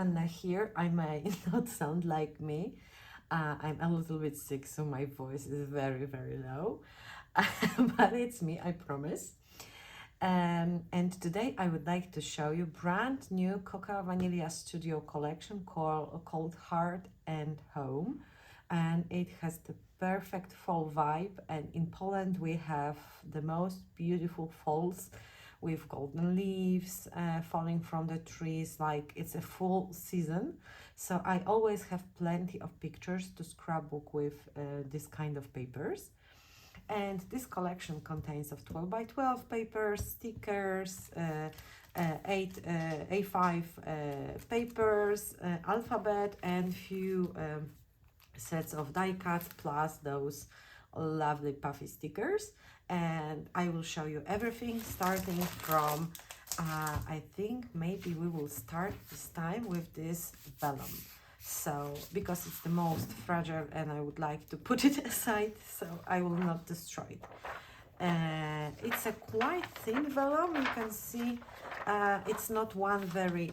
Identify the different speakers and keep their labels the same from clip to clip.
Speaker 1: Anna here. I may not sound like me. I'm a little bit sick, so my voice is very, very low. But it's me, I promise. And today I would like to show you brand new Coca Vanilla Studio collection called Heart and Home. And it has the perfect fall vibe. And in Poland we have the most beautiful falls with golden leaves falling from the trees, like it's a full season. So I always have plenty of pictures to scrapbook with this kind of papers. And this collection contains of 12 by 12 papers, stickers, 8 A5 papers, alphabet, and few sets of die cuts plus those lovely puffy stickers. And I will show you everything starting from I think maybe we will start this time with this vellum. So because it's the most fragile and I would like to put it aside, so I will not destroy it. It's a quite thin vellum. You can see it's not one very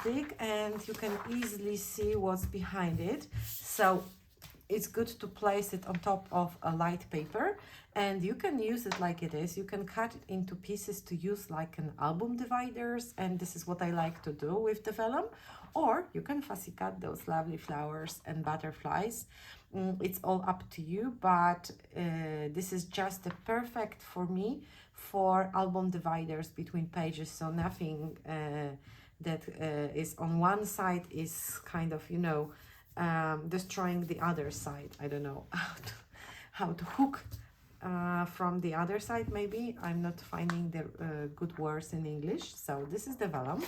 Speaker 1: thick, and you can easily see what's behind it. So it's good to place it on top of a light paper, and you can use it like it is. You can cut it into pieces to use like an album dividers, and this is what I like to do with the vellum. Or you can fussy cut those lovely flowers and butterflies. It's all up to you, but this is just the perfect for me for album dividers between pages, so nothing that is on one side is kind of, you know, destroying the other side. I don't know how to hook from the other side. Maybe I'm not finding the good words in English. So this is the vellum.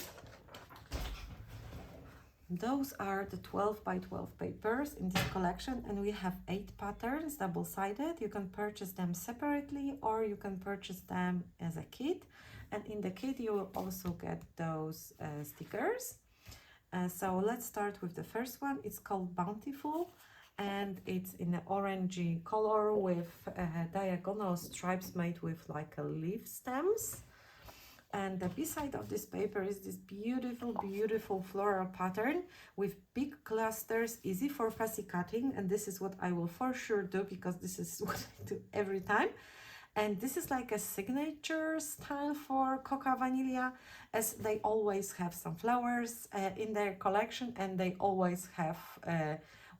Speaker 1: Those are the 12 by 12 papers in this collection, and we have 8 patterns, double-sided. You can purchase them separately or you can purchase them as a kit, and in the kit you will also get those stickers. So let's start with the first one. It's called Bountiful, and it's in an orangey color with diagonal stripes made with like a leaf stems. And the B-side of this paper is this beautiful, beautiful floral pattern with big clusters, easy for fussy cutting. And this is what I will for sure do, because this is what I do every time. And this is like a signature style for Coca Vanilla, as they always have some flowers in their collection, and they always have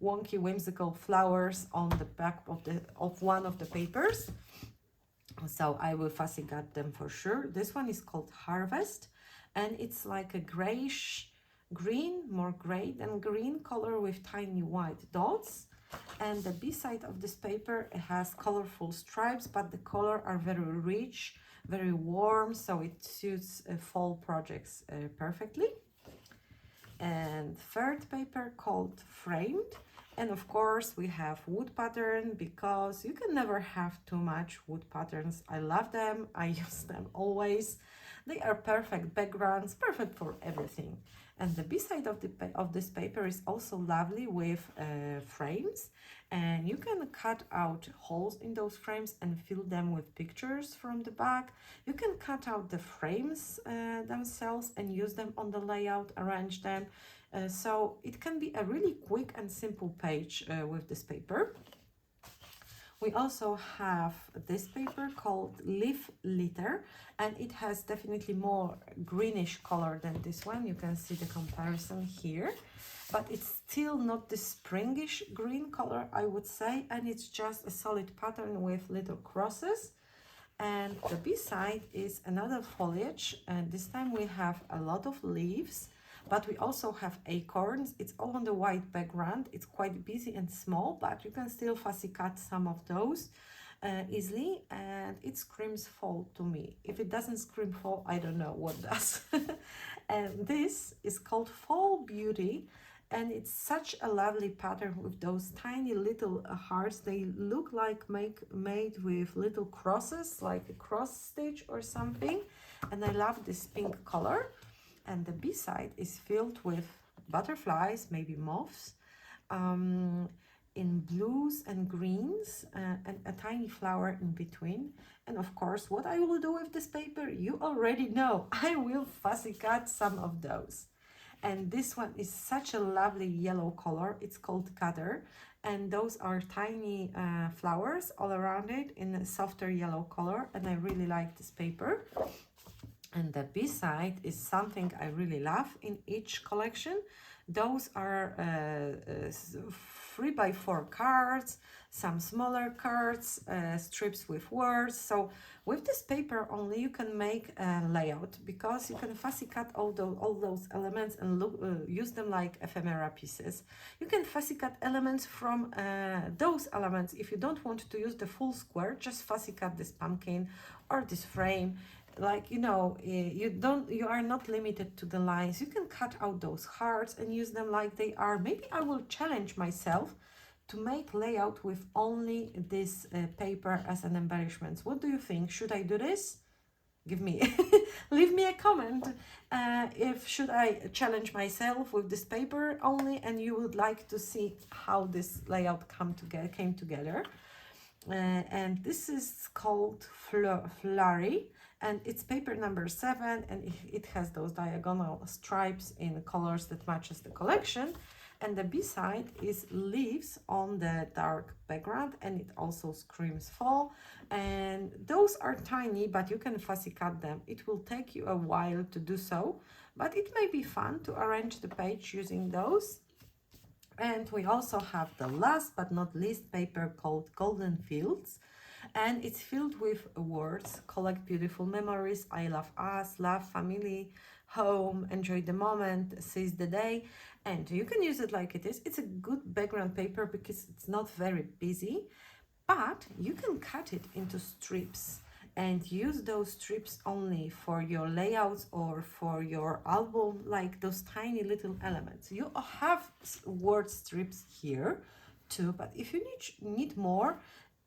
Speaker 1: wonky, whimsical flowers on the back of one of the papers. So I will fussy cut them for sure. This one is called Harvest, and it's like a grayish green, more gray than green color with tiny white dots. And the B-side of this paper has colorful stripes, but the color are very rich, very warm, so it suits fall projects perfectly. And third paper called Framed. And of course we have wood pattern, because you can never have too much wood patterns. I love them, I use them always. They are perfect backgrounds, perfect for everything. And the B-side of this paper is also lovely with frames, and you can cut out holes in those frames and fill them with pictures from the back. You can cut out the frames themselves and use them on the layout, arrange them. So it can be a really quick and simple page with this paper. We also have this paper called Leaf Litter, and it has definitely more greenish color than this one. You can see the comparison here, but it's still not the springish green color, I would say, and it's just a solid pattern with little crosses. And the B-side is another foliage, and this time we have a lot of leaves, but we also have acorns. It's all on the white background. It's quite busy and small, but you can still fussy cut some of those easily, and it screams fall to me. If it doesn't scream fall, I don't know what does. And this is called Fall Beauty, and it's such a lovely pattern with those tiny little hearts. They look like made with little crosses, like a cross stitch or something, and I love this pink color. And the B-side is filled with butterflies, maybe moths, in blues and greens, and a tiny flower in between. And of course, what I will do with this paper, you already know. I will fussy cut some of those. And this one is such a lovely yellow color. It's called Gather, and those are tiny flowers all around it in a softer yellow color, and I really like this paper. And the B-side is something I really love in each collection. Those are 3x4 cards, some smaller cards, strips with words. So with this paper only you can make a layout, because you can fussy cut all those elements and use them like ephemera pieces. You can fussy cut elements from those elements. If you don't want to use the full square, just fussy cut this pumpkin or this frame. Like, you know, you are not limited to the lines. You can cut out those hearts and use them like they are. Maybe I will challenge myself to make layout with only this paper as an embellishment. What do you think? Should I do this? Give me leave me a comment if should I challenge myself with this paper only, and you would like to see how this layout came together. And this is called Flurry, and it's paper number 7, and it has those diagonal stripes in colors that matches the collection. And the B-side is leaves on the dark background, and it also screams fall. And those are tiny, but you can fussy cut them. It will take you a while to do so, but it may be fun to arrange the page using those. And we also have the last but not least paper called Golden Fields, and it's filled with words: collect beautiful memories, I love us, love family, home, enjoy the moment, seize the day. And you can use it like it is. It's a good background paper because it's not very busy, but you can cut it into strips and use those strips only for your layouts or for your album, like those tiny little elements. You have word strips here too, but if you need more,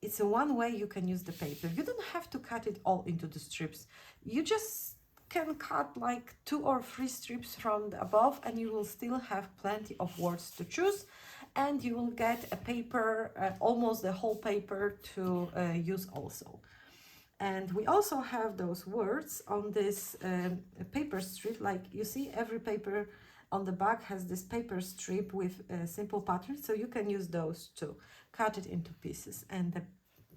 Speaker 1: it's one way you can use the paper. You don't have to cut it all into the strips. You just can cut like 2 or 3 strips from the above, and you will still have plenty of words to choose, and you will get a paper, almost the whole paper to use also. And we also have those words on this paper strip. Like you see, every paper on the back has this paper strip with simple patterns, so you can use those to cut it into pieces. And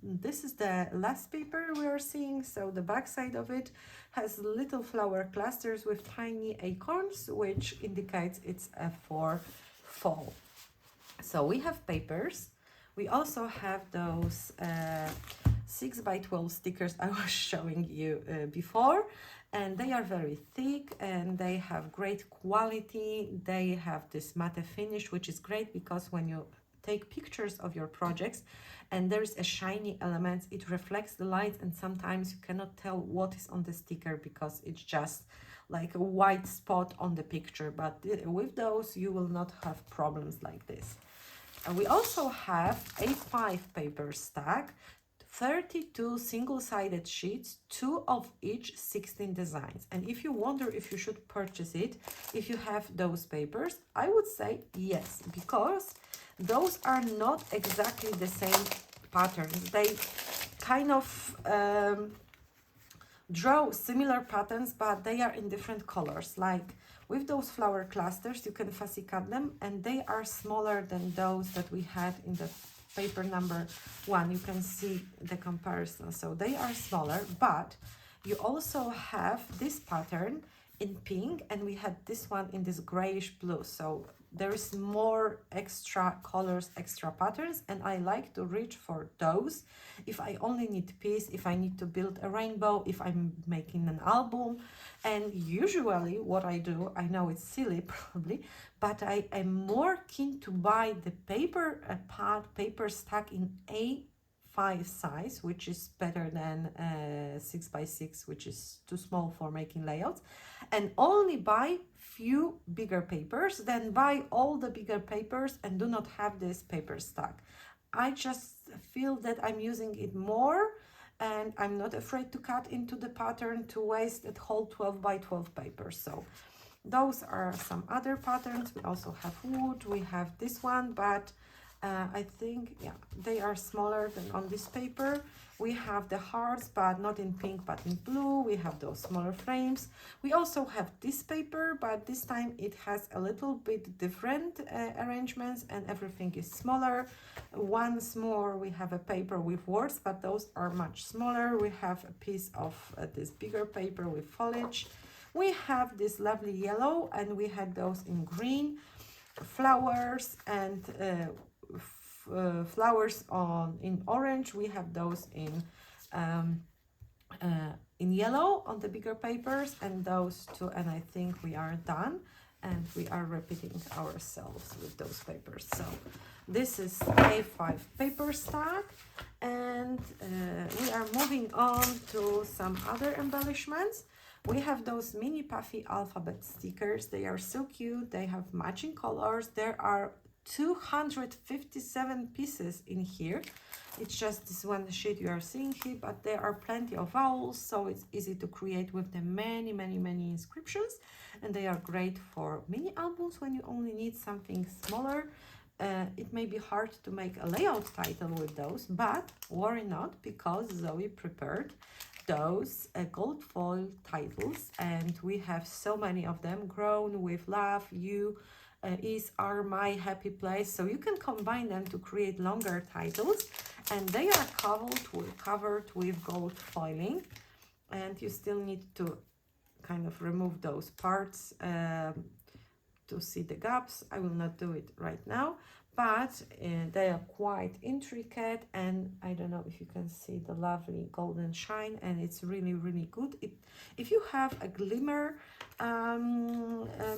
Speaker 1: this is the last paper we are seeing. So the back side of it has little flower clusters with tiny acorns, which indicates it's for fall. So we have papers. We also have those 6x12 stickers I was showing you before, and they are very thick and they have great quality. They have this matte finish, which is great because when you take pictures of your projects and there's a shiny element, it reflects the light, and sometimes you cannot tell what is on the sticker because it's just like a white spot on the picture. But with those you will not have problems like this. And we also have A5 paper stack, 32 single-sided sheets, 2 of each, 16 designs. And if you wonder if you should purchase it, if you have those papers, I would say yes, because those are not exactly the same patterns. They kind of draw similar patterns, but they are in different colors. Like with those flower clusters, you can fussy cut them, and they are smaller than those that we had in the paper number 1. You can see the comparison. So they are smaller, but you also have this pattern in pink, and we had this one in this grayish blue. So there is more extra colors, extra patterns, and I like to reach for those if I only need piece, if I need to build a rainbow, if I'm making an album. And usually what I do, I know it's silly probably, but I am more keen to buy the paper paper stack in A5 size, which is better than 6x6, which is too small for making layouts, and only buy few bigger papers than buy all the bigger papers and do not have this paper stack. I just feel that I'm using it more, and I'm not afraid to cut into the pattern to waste that whole 12x12 paper. So those are some other patterns. We also have wood, we have this one, but I think, yeah, they are smaller than on this paper. We have the hearts, but not in pink, but in blue. We have those smaller frames. We also have this paper, but this time it has a little bit different arrangements and everything is smaller. Once more, we have a paper with words, but those are much smaller. We have a piece of this bigger paper with foliage. We have this lovely yellow, and we had those in green, flowers, and flowers in orange. We have those in yellow on the bigger papers, and those two, and I think we are done, and we are repeating ourselves with those papers. So this is A5 paper stack, and we are moving on to some other embellishments. We have those mini puffy alphabet stickers. They are so cute. They have matching colors. There are 257 pieces in here. It's just this one sheet you are seeing here, but there are plenty of vowels, so it's easy to create with the many inscriptions, and they are great for mini albums when you only need something smaller. It may be hard to make a layout title with those, but worry not, because Zoe prepared those gold foil titles, and we have so many of them: Grown with Love, You, Is, Are, My, Happy Place. So you can combine them to create longer titles, and they are covered with gold foiling, and you still need to kind of remove those parts to see the gaps. I will not do it right now, but they are quite intricate, and I don't know if you can see the lovely golden shine, and it's really good. If you have a glimmer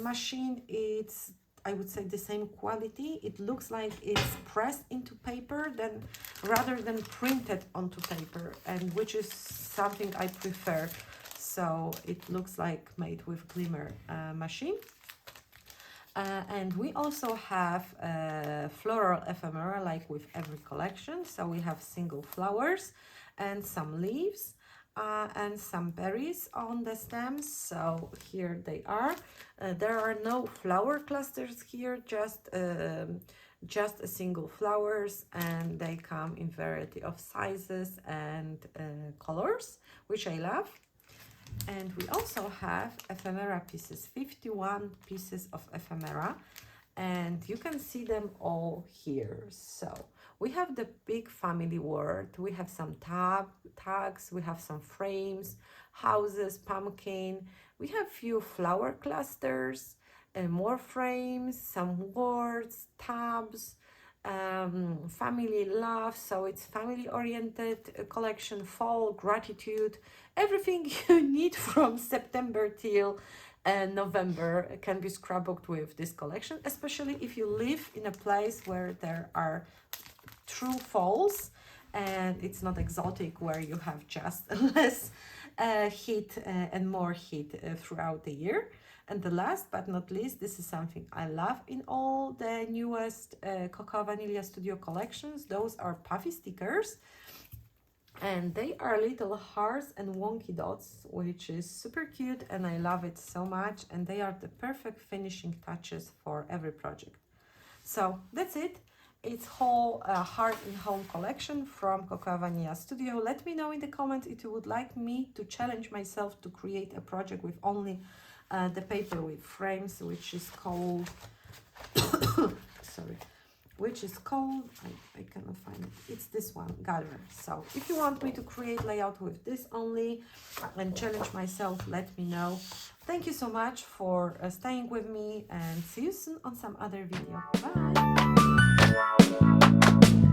Speaker 1: machine, it's, I would say, the same quality. It looks like it's pressed into paper rather than printed onto paper, and which is something I prefer. So it looks like made with glimmer machine. And we also have floral ephemera, like with every collection. So we have single flowers and some leaves and some berries on the stems. So here they are. There are no flower clusters here, just a single flowers, and they come in variety of sizes and colors, which I love. And we also have ephemera pieces, 51 pieces of ephemera, and you can see them all here. So we have the big family word, we have some tags, we have some frames, houses, pumpkin, we have few flower clusters, and more frames, some words, tabs, family love. So it's family oriented collection, fall, gratitude, everything you need from September till November can be scrapbooked with this collection, especially if you live in a place where there are true falls and it's not exotic, where you have just less heat and more heat throughout the year. And the last but not least, this is something I love in all the newest Cocoa Vanilla Studio collections. Those are puffy stickers, and they are little hearts and wonky dots, which is super cute, and I love it so much, and they are the perfect finishing touches for every project. So that's it. It's whole Heart in Home collection from Cocoa Vanilla Studio. Let me know in the comments if you would like me to challenge myself to create a project with only the paper with frames, which is called sorry, which is called, I cannot find it, it's this one, Gather. So if you want me to create layout with this only and challenge myself, let me know. Thank you so much for staying with me, and see you soon on some other video. Bye.